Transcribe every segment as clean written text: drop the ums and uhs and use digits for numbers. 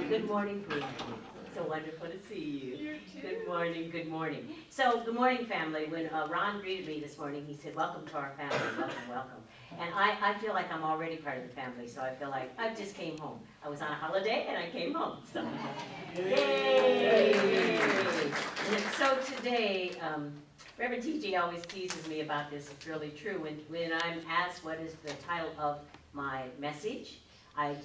Good morning, Bruce. It's so wonderful to see you. You too. Good morning, good morning. So, good morning, family. When Ron greeted me this morning, he said, welcome to our family, welcome, welcome. And I feel like I'm already part of the family, so I feel like I just came home. I was on a holiday and I came home. So, yay! So today, Reverend TJ always teases me about this. It's really true. When I'm asked what is the title of my message, I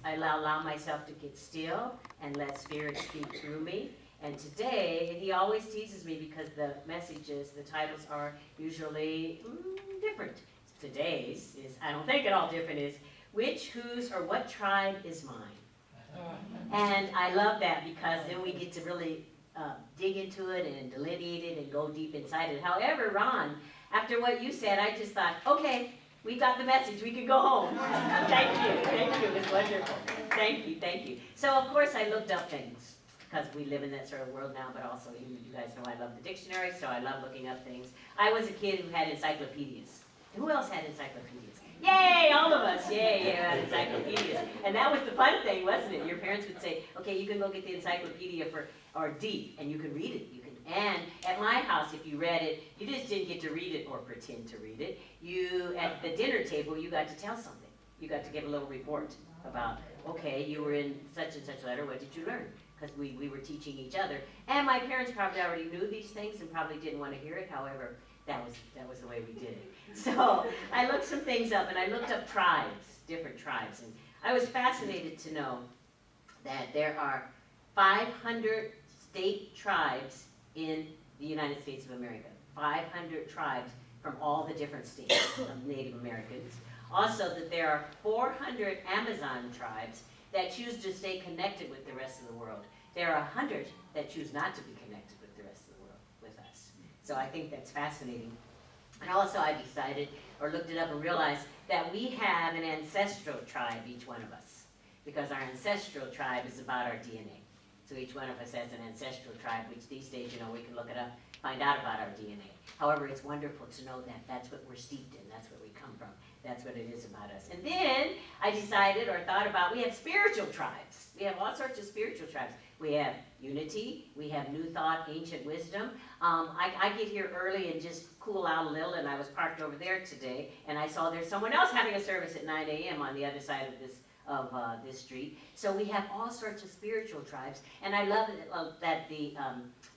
allow myself to get still and let Spirit speak through me. And today, he always teases me because the messages, the titles are usually different. Today's is, I don't think at all different, is which, whose, or what tribe is mine? And I love that because then we get to really dig into it and delineate it and go deep inside it. However, Ron, after what you said, I just thought, okay, we got the message, we can go home. Thank you, it was wonderful. Thank you. So of course I looked up things, because we live in that sort of world now, but also you guys know I love the dictionary, so I love looking up things. I was a kid who had encyclopedias. Who else had encyclopedias? Yay, all of us, yay, had encyclopedias. And that was the fun thing, wasn't it? Your parents would say, okay, you can go get the encyclopedia or D, and you can read it. And at my house, if you read it, you just didn't get to read it or pretend to read it. You, at the dinner table, you got to tell something. You got to give a little report about, okay, you were in such and such letter, what did you learn? Because we were teaching each other. And my parents probably already knew these things and probably didn't want to hear it. However, that was the way we did it. So I looked some things up, and I looked up tribes, different tribes. And I was fascinated to know that there are 500 state tribes in the United States of America. 500 tribes from all the different states of Native Americans. Also that there are 400 Amazon tribes that choose to stay connected with the rest of the world. There are 100 that choose not to be connected with the rest of the world, with us. So I think that's fascinating. And also I decided, or looked it up and realized, that we have an ancestral tribe, each one of us. Because our ancestral tribe is about our DNA. So each one of us has an ancestral tribe, which these days, we can look it up, find out about our DNA. However, it's wonderful to know that that's what we're steeped in, that's what we come from, that's what it is about us. And then I decided or thought about, we have spiritual tribes. We have all sorts of spiritual tribes. We have unity, we have new thought, ancient wisdom. I get here early and just cool out a little, and I was parked over there today, and I saw there's someone else having a service at 9 a.m. on the other side of this street. So we have all sorts of spiritual tribes, and I love that the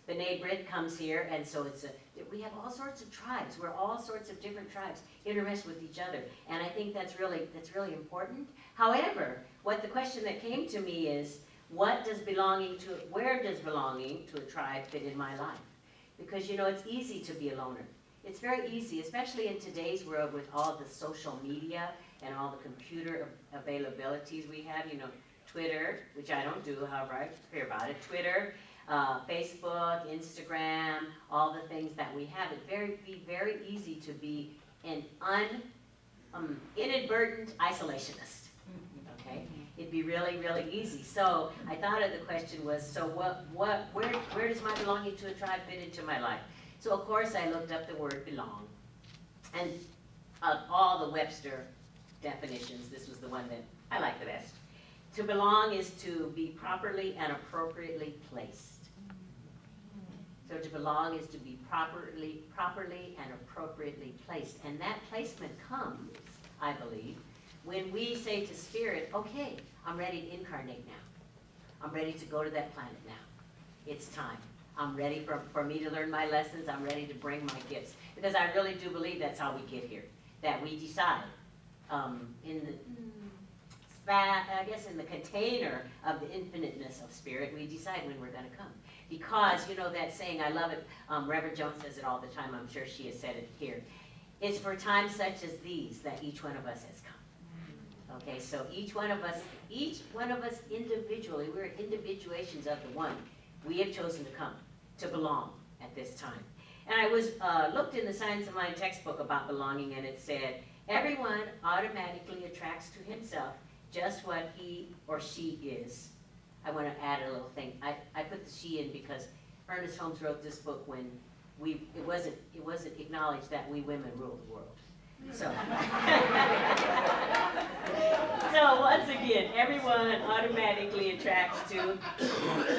B'nai Brit comes here, and so we have all sorts of tribes. We're all sorts of different tribes intermixed with each other, and I think that's really important. However, what the question that came to me is, where does belonging to a tribe fit in my life? Because it's easy to be a loner. It's very easy, especially in today's world with all the social media and all the computer availabilities we have, Twitter, which I don't do, however I hear about it, Twitter, Facebook, Instagram, all the things that we have. It'd be very easy to be an inadvertent isolationist, okay? It'd be really, really easy. So I thought of the question was, so where does my belonging to a tribe fit into my life? So of course I looked up the word belong, and all the Webster definitions, this was the one that I like the best. To belong is to be properly and appropriately placed. So to belong is to be properly and appropriately placed. And that placement comes, I believe, when we say to Spirit, okay, I'm ready to incarnate now. I'm ready to go to that planet now. It's time. I'm ready for me to learn my lessons. I'm ready to bring my gifts. Because I really do believe that's how we get here. That we decide in the container of the infiniteness of Spirit, we decide when we're going to come. Because, that saying, I love it, Reverend Jones says it all the time, I'm sure she has said it here. It's for times such as these that each one of us has come. Okay, so each one of us individually, we're individuations of the one. We have chosen to come, to belong at this time. And I was looked in the Science of Mind textbook about belonging, and it said, everyone automatically attracts to himself just what he or she is. I want to add a little thing. I put the she in because Ernest Holmes wrote this book when it wasn't acknowledged that we women rule the world. So, so once again, everyone automatically attracts to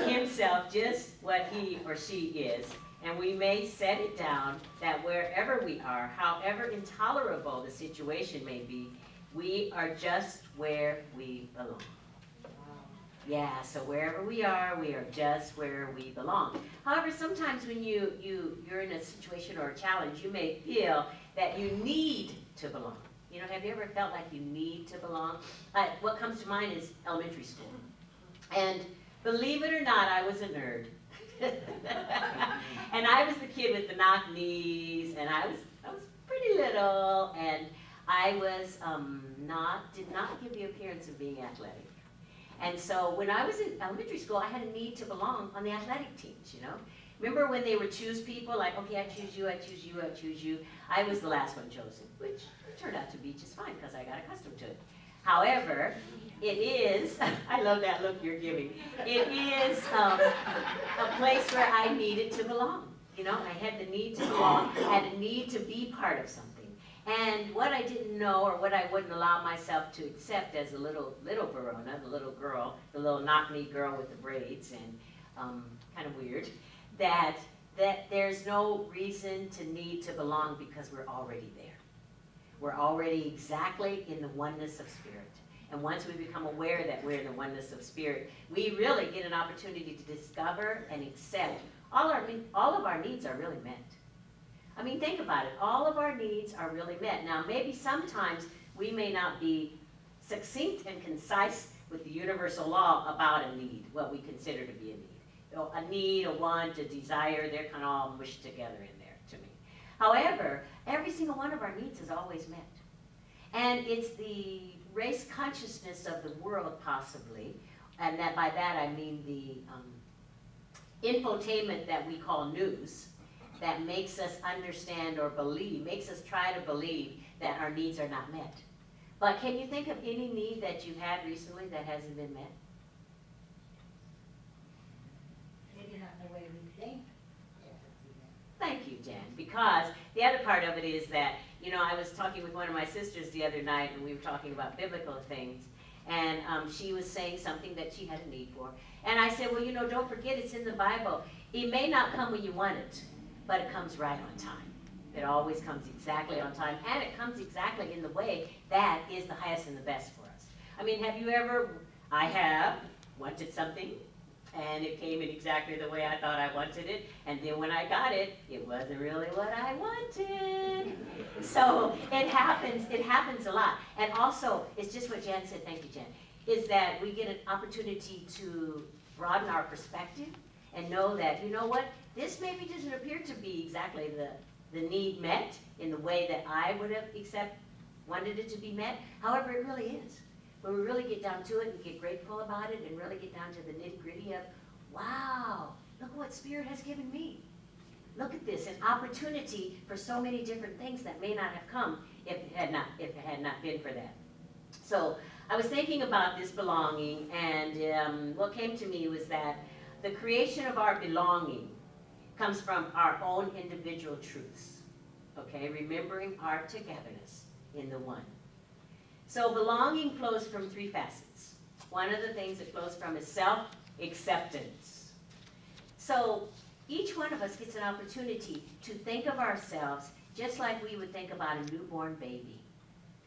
himself just what he or she is. And we may set it down that wherever we are, however intolerable the situation may be, we are just where we belong. Yeah, so wherever we are just where we belong. However, sometimes when you're in a situation or a challenge, you may feel that you need to belong. You know, have you ever felt like you need to belong? What comes to mind is elementary school. And believe it or not, I was a nerd. And I was the kid with the knock knees, and I was pretty little, and I was did not give the appearance of being athletic. And so when I was in elementary school, I had a need to belong on the athletic teams, you know. Remember when they would choose people, like, okay, I choose you, I choose you, I choose you. I was the last one chosen, which turned out to be just fine because I got accustomed to it. However, it is, I love that look you're giving, it is a place where I needed to belong. You know, I had the need to belong, I had a need to be part of something. And what I didn't know, or what I wouldn't allow myself to accept as a little Verona, the little girl, the little knock-knee girl with the braids, and kind of weird, that there's no reason to need to belong because we're already there. We're already exactly in the oneness of spirit. And once we become aware that we're in the oneness of spirit, we really get an opportunity to discover and accept all of our needs are really met. I mean, think about it. All of our needs are really met. Now, maybe sometimes we may not be succinct and concise with the universal law about a need, what we consider to be a need. A need, a want, a desire, they're kind of all mushed together in there to me. However, every single one of our needs is always met. And it's the race consciousness of the world, possibly, and that by that I mean the infotainment that we call news, that makes us understand or believe, makes us try to believe that our needs are not met. But can you think of any need that you've had recently that hasn't been met? Maybe not in the way we think. Thank you, Jen, because the other part of it is that, you know, I was talking with one of my sisters the other night, and we were talking about biblical things, and she was saying something that she had a need for. And I said, well, you know, don't forget it's in the Bible. It may not come when you want it, but it comes right on time. It always comes exactly on time, and it comes exactly in the way that is the highest and the best for us. I mean, I have wanted something, and it came in exactly the way I thought I wanted it, and then when I got it, it wasn't really what I wanted. So it happens a lot. And also, it's just what Jan said, thank you, Jan, is that we get an opportunity to broaden our perspective and know that, you know what, this maybe doesn't appear to be exactly the need met in the way that I would have wanted it to be met. However, it really is. When we really get down to it and get grateful about it and really get down to the nitty-gritty of, wow, look what Spirit has given me. Look at this, an opportunity for so many different things that may not have come if it had not been for that. So I was thinking about this belonging, and what came to me was that the creation of our belonging comes from our own individual truths, okay? Remembering our togetherness in the one. So belonging flows from three facets. One of the things it flows from is self-acceptance. So each one of us gets an opportunity to think of ourselves just like we would think about a newborn baby.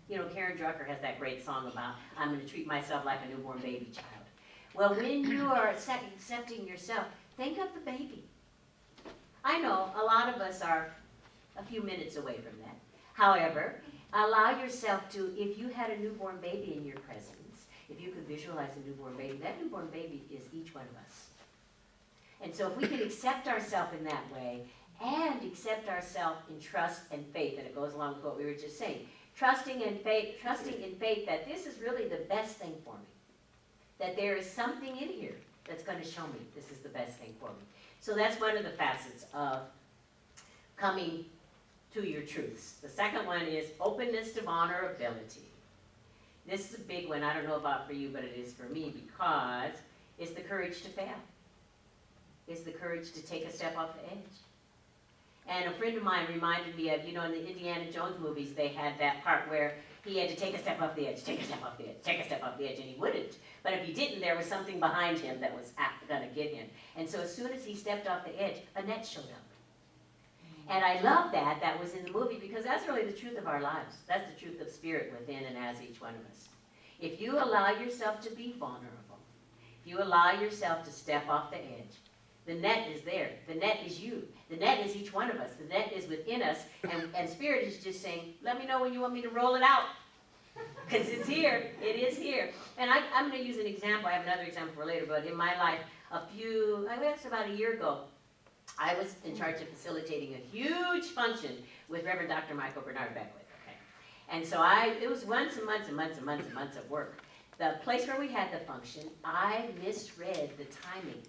You know, Karen Drucker has that great song about, I'm going to treat myself like a newborn baby child. Well, when you are accepting yourself, think of the baby. I know a lot of us are a few minutes away from that. However, allow yourself to, if you had a newborn baby in your presence, if you could visualize a newborn baby, that newborn baby is each one of us. And so if we can accept ourselves in that way and accept ourselves in trust and faith, and it goes along with what we were just saying, trusting in faith that this is really the best thing for me, that there is something in here that's going to show me this is the best thing for me. So that's one of the facets of coming to your truths. The second one is openness to vulnerability. This is a big one. I don't know about for you, but it is for me, because it's the courage to fail. It's the courage to take a step off the edge. And a friend of mine reminded me of, in the Indiana Jones movies, they had that part where he had to take a step off the edge, take a step off the edge, take a step off the edge, and he wouldn't. But if he didn't, there was something behind him that was going to get him. And so as soon as he stepped off the edge, a net showed up. And I love that was in the movie, because that's really the truth of our lives. That's the truth of spirit within and as each one of us. If you allow yourself to be vulnerable, if you allow yourself to step off the edge, the net is there. The net is you. The net is each one of us. The net is within us. And Spirit is just saying, let me know when you want me to roll it out. Because it's here. It is here. And I'm going to use an example. I have another example for later. But in my life, I guess about a year ago, I was in charge of facilitating a huge function with Reverend Dr. Michael Bernard Beckwith. Okay? And so it was months and months and months and months and months of work. The place where we had the function, I misread the timing.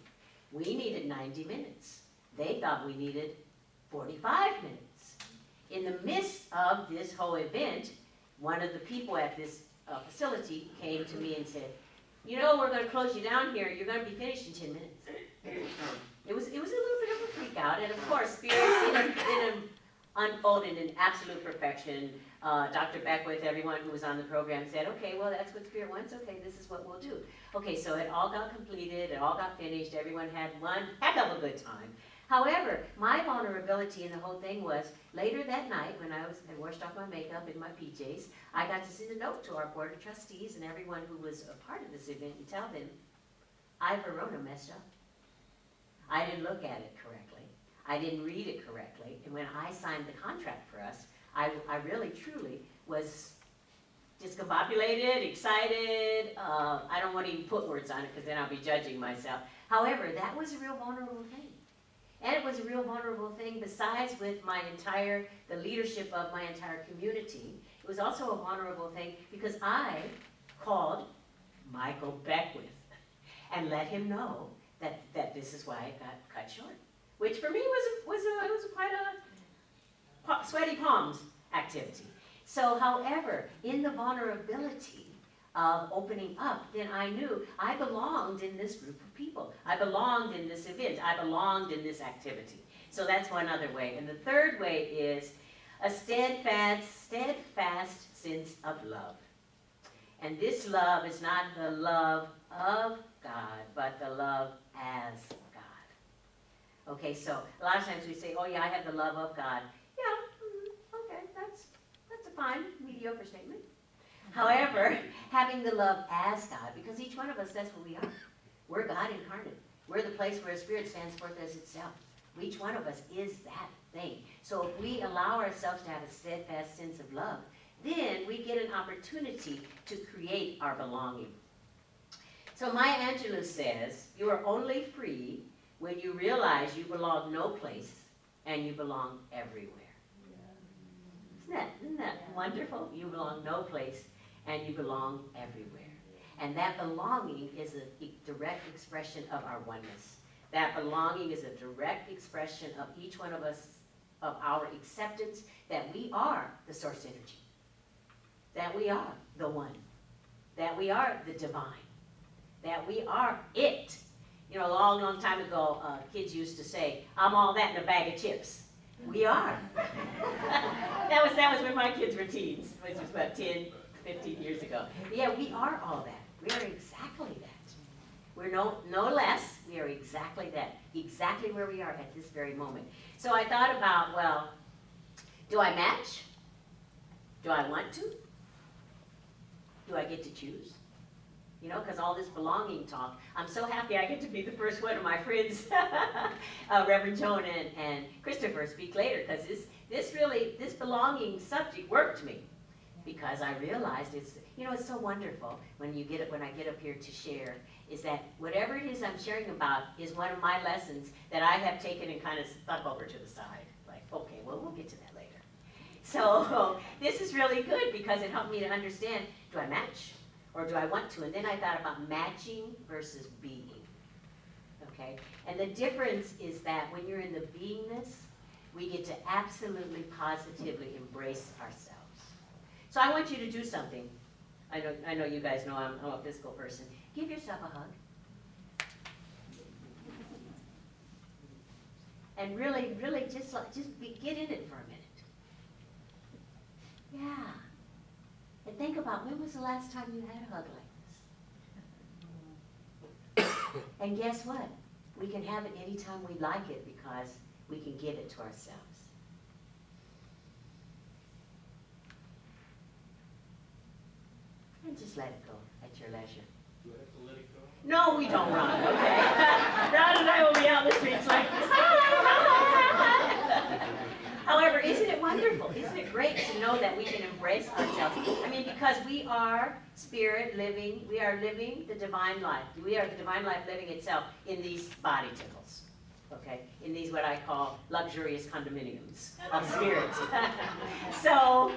We needed 90 minutes. They thought we needed 45 minutes. In the midst of this whole event, one of the people at this facility came to me and said, we're going to close you down here. You're going to be finished in 10 minutes. It was a little bit of a freak out. And of course, Spirit unfolded in absolute perfection. Dr. Beckwith, everyone who was on the program said, okay, well, that's what Spirit wants. Okay, this is what we'll do. Okay, so it all got completed. It all got finished. Everyone had one heck of a good time. However, my vulnerability in the whole thing was later that night when I had washed off my makeup in my PJs, I got to send a note to our board of trustees and everyone who was a part of this event and tell them, Verona messed up. I didn't look at it correctly. I didn't read it correctly. And when I signed the contract for us, I really, truly was discombobulated, excited. I don't want to even put words on it because then I'll be judging myself. However, that was a real vulnerable thing. And it was a real vulnerable thing besides with the leadership of my entire community. It was also a vulnerable thing because I called Michael Beckwith and let him know that this is why it got cut short. Which for me was quite a sweaty palms activity. So, however, in the vulnerability of opening up, then I knew I belonged in this group of people. I belonged in this event. I belonged in this activity. So that's one other way. And the third way is a steadfast sense of love. And this love is not the love of God, but the love as God. Okay, so a lot of times we say, oh yeah, I have the love of God. Yeah, okay, that's a fine, mediocre statement. However, having the love as God, because each one of us, that's what we are. We're God incarnate. We're the place where Spirit stands forth as itself. Each one of us is that thing. So if we allow ourselves to have a steadfast sense of love, then we get an opportunity to create our belonging. So Maya Angelou says, you are only free when you realize you belong no place and you belong everywhere. Isn't that wonderful? You belong no place and you belong everywhere. And that belonging is a direct expression of our oneness. That belonging is a direct expression of each one of us, of our acceptance that we are the source energy. That we are the one. That we are the divine. That we are it. A long, long time ago, kids used to say, I'm all that in a bag of chips. We are. that was when my kids were teens, which was about 10, 15 years ago. Yeah, we are all that. We are exactly that. We're no less. We are exactly that. Exactly where we are at this very moment. So I thought about, well, do I match? Do I want to? Do I get to choose? Because all this belonging talk, I'm so happy I get to be the first one of my friends, Reverend Joan and Christopher, speak later, because this belonging subject worked me, because I realized it's so wonderful when I get up here to share, is that whatever it is I'm sharing about is one of my lessons that I have taken and kind of stuck over to the side, like, okay, well, we'll get to that later. So this is really good because it helped me to understand, do I match? Or do I want to? And then I thought about matching versus being. Okay? And the difference is that when you're in the beingness, we get to absolutely, positively embrace ourselves. So I want you to do something. I know you guys know I'm a physical person. Give yourself a hug. and really, really just get in it for a minute. Yeah. And think about, when was the last time you had a hug like this? And guess what? We can have it anytime we like it because we can give it to ourselves. And just let it go at your leisure. Do I have to let it go? No, we don't run, okay? Ron and I will be out in the streets like this. However, isn't it wonderful? Isn't it great to know that we can embrace ourselves? I mean, because we are spirit living, we are living the divine life. We are the divine life living itself in these body temples, okay? In these what I call luxurious condominiums of spirit. So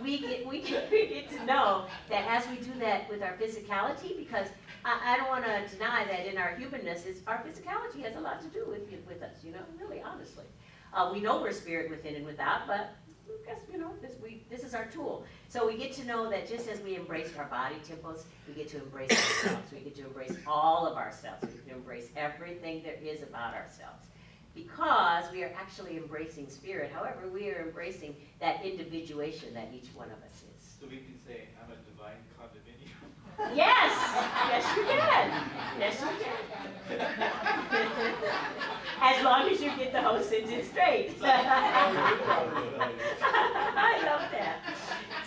we get to know that as we do that with our physicality, because I don't want to deny that in our humanness, our physicality has a lot to do with us, you know, really, honestly. We know we're spirit within and without, but I guess, you know, this is our tool. So we get to know that just as we embrace our body temples, we get to embrace ourselves. We get to embrace all of ourselves. We get to embrace everything there is about ourselves. Because we are actually embracing spirit. However, we are embracing that individuation that each one of us is. So we can say, I'm a divine condominium. Yes! Yes, you can. Yes, you can. As long as you get the whole sentence straight. I love that.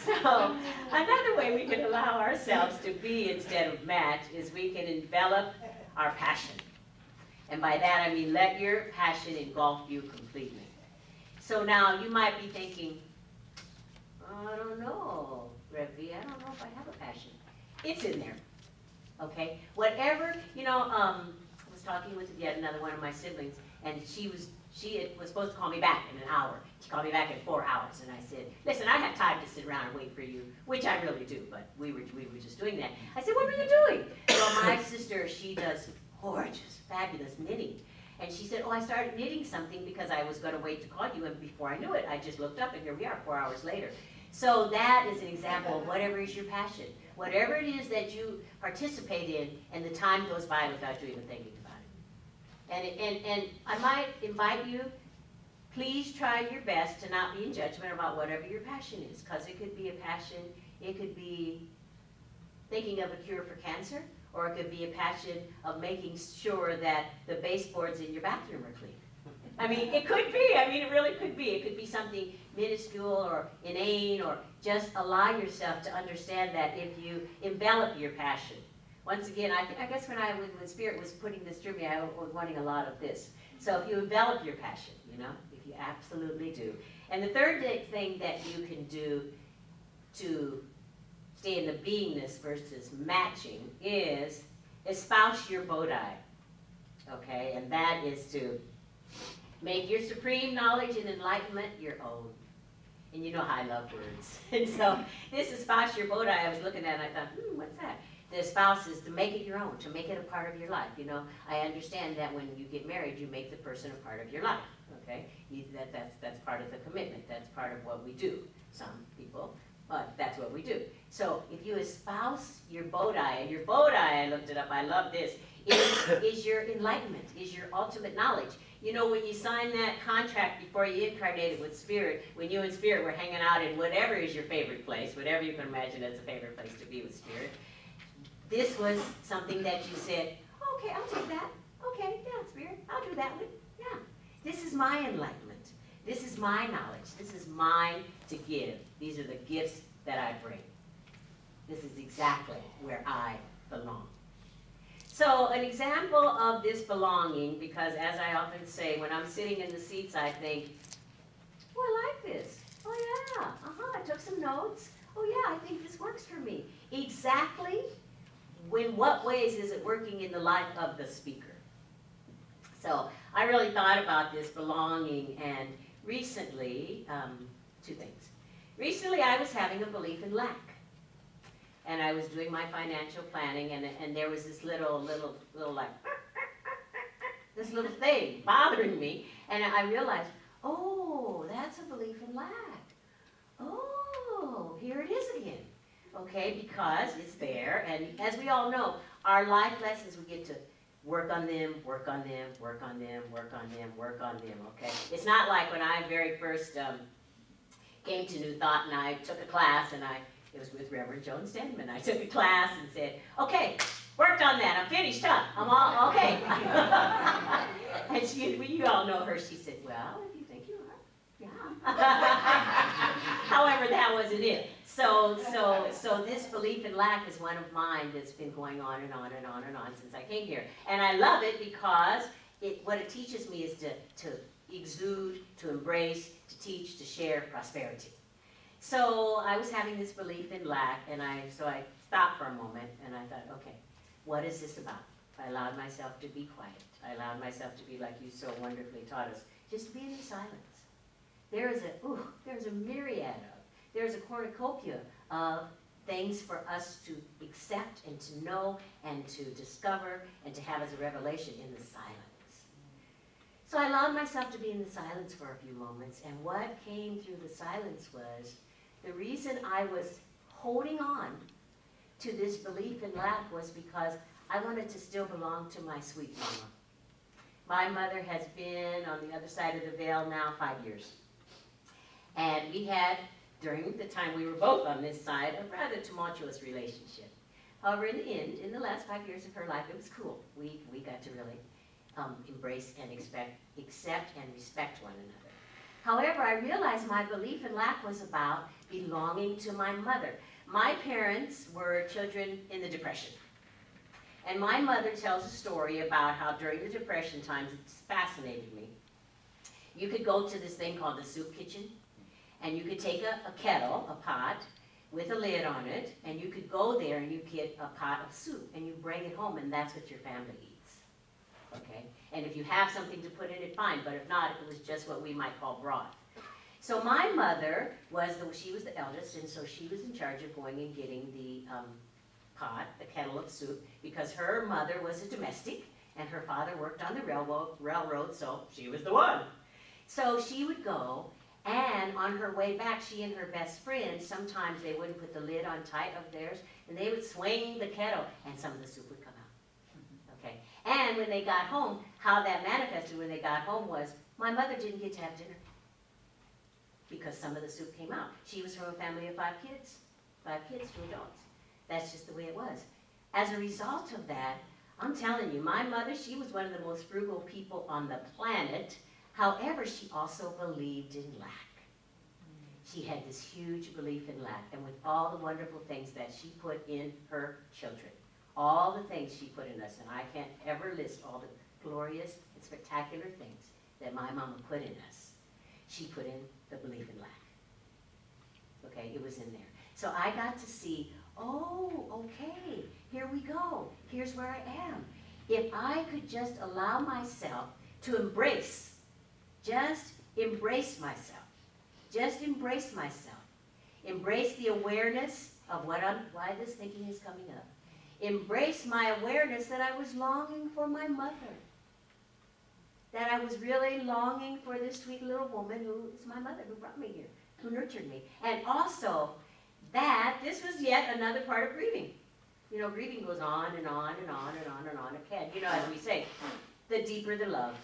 So, another way we can allow ourselves to be instead of match is we can envelop our passion. And by that I mean let your passion engulf you completely. So now you might be thinking, I don't know, Revi, I don't know if I have a passion. It's in there, okay? Whatever, you know, I was talking with yet another one of my siblings, and she was supposed to call me back in an hour. She called me back in 4 hours, and I said, listen, I have time to sit around and wait for you, which I really do, but we were just doing that. I said, what were you doing? Well, my sister, she does gorgeous, fabulous knitting. And she said, oh, I started knitting something because I was going to wait to call you, and before I knew it, I just looked up, and here we are 4 hours later. So that is an example of whatever is your passion. Whatever it is that you participate in, and the time goes by without you even thinking about it. And I might invite you, please try your best to not be in judgment about whatever your passion is, because it could be a passion, it could be thinking of a cure for cancer, or it could be a passion of making sure that the baseboards in your bathroom are clean. I mean, it could be. I mean, it really could be. It could be something minuscule or inane, or just allow yourself to understand that if you envelop your passion. Once again, I guess when Spirit was putting this through me, I was wanting a lot of this. So if you envelop your passion, you know, if you absolutely do. And the third thing that you can do to stay in the beingness versus matching is espouse your Bodhi. Okay, and that is to make your supreme knowledge and enlightenment your own. And you know how I love words. And so this espouse your Bodhi, I was looking at it and I thought, what's that? The espouse is to make it your own, to make it a part of your life. You know, I understand that when you get married, you make the person a part of your life. Okay, that's part of the commitment. That's part of what we do. Some people, but that's what we do. So if you espouse your Bodhi, and your Bodhi, I looked it up, I love this, is your enlightenment, is your ultimate knowledge. You know, when you sign that contract before you incarnated with Spirit, when you and Spirit were hanging out in whatever is your favorite place, whatever you can imagine as a favorite place to be with Spirit, this was something that you said, okay, I'll take that. Okay, yeah, Spirit, I'll do that one. Yeah, this is my enlightenment. This is my knowledge. This is mine to give. These are the gifts that I bring. This is exactly where I belong. So an example of this belonging, because as I often say, when I'm sitting in the seats, I think, oh, I like this. Oh, yeah. I took some notes. Oh, yeah, I think this works for me. Exactly in what ways is it working in the life of the speaker? So I really thought about this belonging, and recently, two things. Recently, I was having a belief in lack. And I was doing my financial planning, and there was this little like, this little thing bothering me. And I realized, oh, that's a belief in lack. Oh, here it is again. Okay, because it's there. And as we all know, our life lessons, we get to work on them, work on them, work on them, work on them, work on them, okay? It's not like when I very first came to New Thought and I took a class and it was with Reverend Joan Stenman. I took a class and said, okay, worked on that, I'm finished, huh? I'm all, okay. And you all know her, she said, well, if you think you are, yeah. However, that wasn't it. So this belief in lack is one of mine that's been going on and on and on and on since I came here. And I love it because what it teaches me is to exude, to embrace, to teach, to share prosperity. So I was having this belief in lack, and so I stopped for a moment, and I thought, okay, what is this about? I allowed myself to be quiet. I allowed myself to be, like you so wonderfully taught us, just be in the silence. There's a myriad there's a cornucopia of things for us to accept and to know and to discover and to have as a revelation in the silence. So I allowed myself to be in the silence for a few moments, and what came through the silence was the reason I was holding on to this belief in lack was because I wanted to still belong to my sweet mama. My mother has been on the other side of the veil now 5 years. And we had, during the time we were both on this side, a rather tumultuous relationship. However, in the end, in the last 5 years of her life, it was cool. We got to really embrace and accept and respect one another. However, I realized my belief in lack was about belonging to my mother. My parents were children in the Depression. And my mother tells a story about how during the Depression times, it fascinated me. You could go to this thing called the soup kitchen, and you could take a kettle, a pot, with a lid on it, and you could go there and you get a pot of soup, and you bring it home, and that's what your family eats. Okay? And if you have something to put in it, fine, but if not, it was just what we might call broth. So my mother she was the eldest, and so she was in charge of going and getting the pot, the kettle of soup, because her mother was a domestic, and her father worked on the railroad, so she was the one. So she would go, and on her way back, she and her best friend, sometimes they wouldn't put the lid on tight of theirs, and they would swing the kettle, and some of the soup would come out. Okay? And when they got home, how that manifested when they got home was, my mother didn't get to have dinner because some of the soup came out. She was from a family of 5 kids, 2 adults. That's just the way it was. As a result of that, I'm telling you, my mother, she was one of the most frugal people on the planet. However, she also believed in lack. She had this huge belief in lack, and with all the wonderful things that she put in her children, all the things she put in us, and I can't ever list all the glorious and spectacular things that my mama put in us, she put in the belief in lack. Okay, it was in there. So I got to see, oh, okay, here we go. Here's where I am. If I could just allow myself to embrace, just embrace myself. Just embrace myself. Embrace the awareness of why this thinking is coming up. Embrace my awareness that I was longing for my mother. That I was really longing for this sweet little woman who is my mother, who brought me here, who nurtured me. And also that this was yet another part of grieving. You know, grieving goes on and on and on and on and on again. You know, as we say, the deeper the love,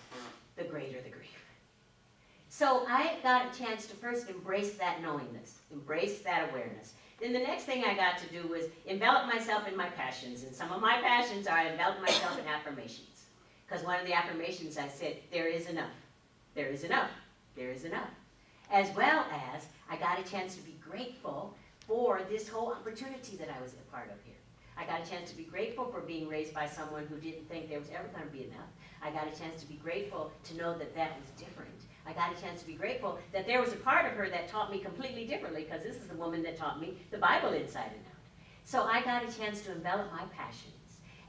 the greater the grief. So I got a chance to first embrace that knowingness, embrace that awareness. Then the next thing I got to do was envelop myself in my passions. And some of my passions are I enveloped myself in affirmations. Because one of the affirmations I said, there is enough, there is enough, there is enough. As well as I got a chance to be grateful for this whole opportunity that I was a part of here. I got a chance to be grateful for being raised by someone who didn't think there was ever going to be enough. I got a chance to be grateful to know that that was different. I got a chance to be grateful that there was a part of her that taught me completely differently, because this is the woman that taught me the Bible inside and out. So I got a chance to envelop my passions.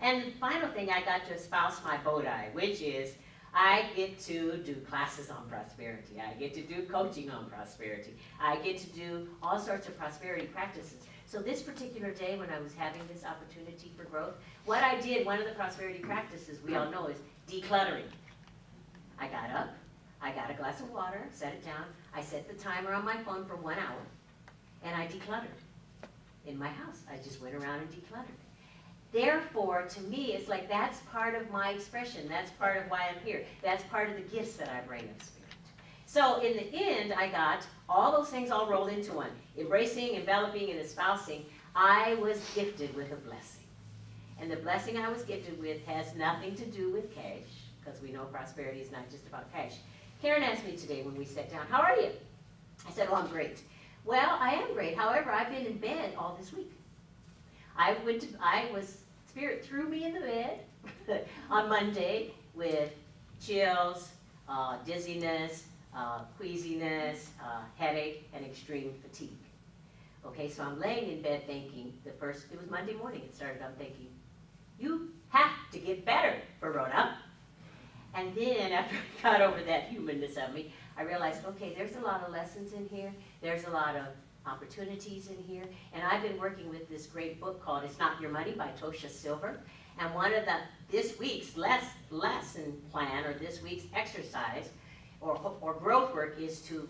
And the final thing, I got to espouse my Bodhi, which is I get to do classes on prosperity. I get to do coaching on prosperity. I get to do all sorts of prosperity practices. So this particular day when I was having this opportunity for growth, what I did, one of the prosperity practices we all know is decluttering. I got up, I got a glass of water, set it down, I set the timer on my phone for 1 hour, and I decluttered in my house. I just went around and decluttered. Therefore, to me, it's like that's part of my expression. That's part of why I'm here. That's part of the gifts that I bring of Spirit. So in the end, I got all those things all rolled into one. Embracing, enveloping, and espousing. I was gifted with a blessing. And the blessing I was gifted with has nothing to do with cash, because we know prosperity is not just about cash. Karen asked me today when we sat down, how are you? I said, oh, I'm great. Well, I am great. However, I've been in bed all this week. Spirit threw me in the bed on Monday with chills, dizziness, queasiness, headache, and extreme fatigue. Okay, so I'm laying in bed thinking, it was Monday morning it started, I'm thinking, you have to get better, Verona. And then after I got over that humanness of me, I realized, okay, there's a lot of lessons in here. There's a lot of opportunities in here. And I've been working with this great book called It's Not Your Money by Tosha Silver. And one of this week's lesson plan, or this week's exercise, or growth work is to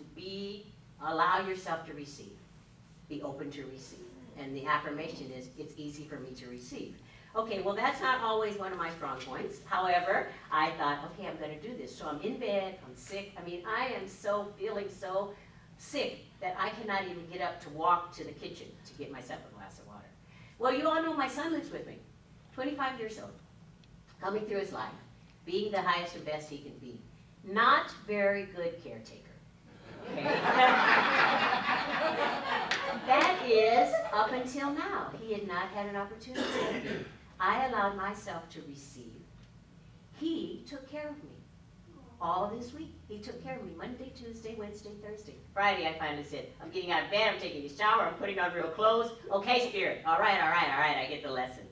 allow yourself to receive. Be open to receive. And the affirmation is, it's easy for me to receive. Okay, well that's not always one of my strong points. However, I thought, okay, I'm going to do this. So I'm in bed, I'm sick. I mean, I am feeling so sick that I cannot even get up to walk to the kitchen to get myself a glass of water. Well, you all know my son lives with me, 25 years old, coming through his life, being the highest and best he can be. Not very good caretaker. Okay? That is up until now. He had not had an opportunity. I allowed myself to receive. He took care of me. All this week, he took care of me. Monday, Tuesday, Wednesday, Thursday. Friday, I finally said, I'm getting out of bed, I'm taking a shower, I'm putting on real clothes. Okay, Spirit, all right, I get the lesson.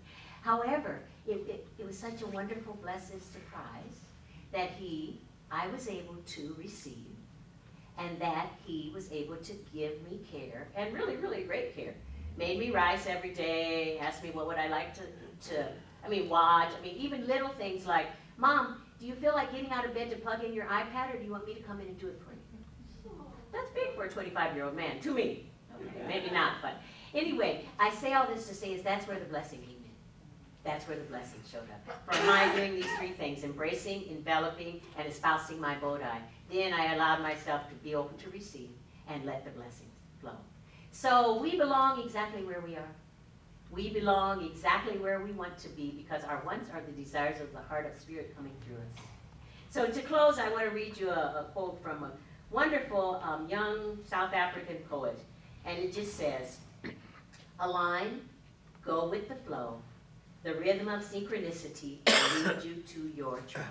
However, it was such a wonderful, blessed surprise that I was able to receive, and that he was able to give me care, and really, really great care. Made me rice every day, asked me what would I like to watch. I mean, even little things like, Mom, do you feel like getting out of bed to plug in your iPad, or do you want me to come in and do it for you? That's big for a 25-year-old man, to me. Okay, maybe not, but anyway, I say all this to say is that's where the blessing came in. That's where the blessing showed up. From my doing these three things, embracing, enveloping, and espousing my Bodhi, then I allowed myself to be open to receive and let the blessings flow. So we belong exactly where we are. We belong exactly where we want to be, because our wants are the desires of the heart of Spirit coming through us. So to close, I want to read you a quote from a wonderful young South African poet. And it just says, align, go with the flow. The rhythm of synchronicity will lead you to your tribe.